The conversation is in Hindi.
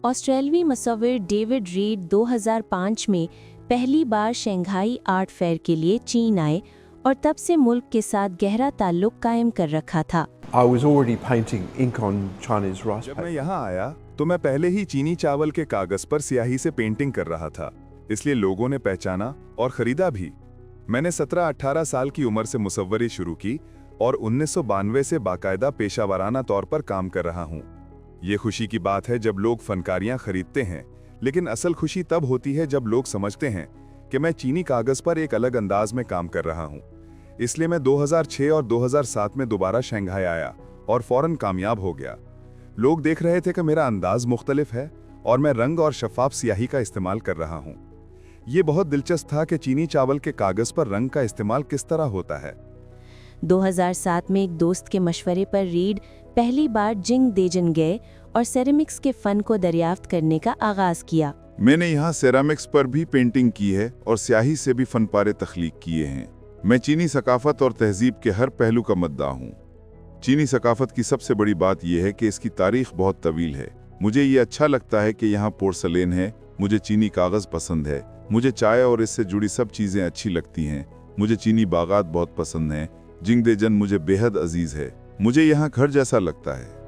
ऑस्ट्रेलवी मुसव्विर डेविड रीड 2005 में पहली बार शंघाई आर्ट फेयर के लिए चीन आए और तब से मुल्क के साथ गहरा ताल्लुक कायम कर रखा था। I was already painting ink on Chinese rice जब paper. मैं यहाँ आया तो मैं पहले ही चीनी चावल के कागज पर स्याही से पेंटिंग कर रहा था, इसलिए लोगों ने पहचाना और खरीदा भी। मैंने 17-18 साल की उम्र से मुसव्वरी शुरू की और 1992 से बाकायदा पेशावराना तौर पर काम कर रहा हूँ। ये खुशी की बात है जब लोग फनकारियाँ खरीदते हैं, लेकिन असल खुशी तब होती है जब लोग समझते हैं कि मैं चीनी कागज पर एक अलग अंदाज में काम कर रहा हूँ। इसलिए मैं 2006 और 2007 में दोबारा शंघाई आया और फौरन कामयाब हो गया। लोग देख रहे थे कि मेरा अंदाज मुख्तलिफ है और मैं रंग और शफाफ स्याही का इस्तेमाल कर रहा हूँ। ये बहुत दिलचस्प था कि चीनी चावल के कागज पर रंग का इस्तेमाल किस तरह होता है। 2007 में एक दोस्त के मशवरे पर रीड पहली बार जिंगदेजन गए और सेरेमिक्स के फन को दरियाफ्त करने का आगाज किया। मैंने यहाँ सेरामिक्स पर भी पेंटिंग की है और स्याही से भी फनपारे तख्लीक किए हैं। मैं चीनी सकाफत और तहजीब के हर पहलू का मद्दा हूँ। चीनी सकाफत की सबसे बड़ी बात यह है कि इसकी तारीख बहुत तवील है। मुझे ये अच्छा लगता है कि यहाँ पोर्सलेन है, मुझे चीनी कागज़ पसंद है, मुझे चाय और इससे जुड़ी सब चीज़ें अच्छी लगती हैं, मुझे चीनी बागात बहुत पसंद हैं, जिंगदेजन मुझे बेहद अजीज़ है, मुझे यहाँ घर जैसा लगता है।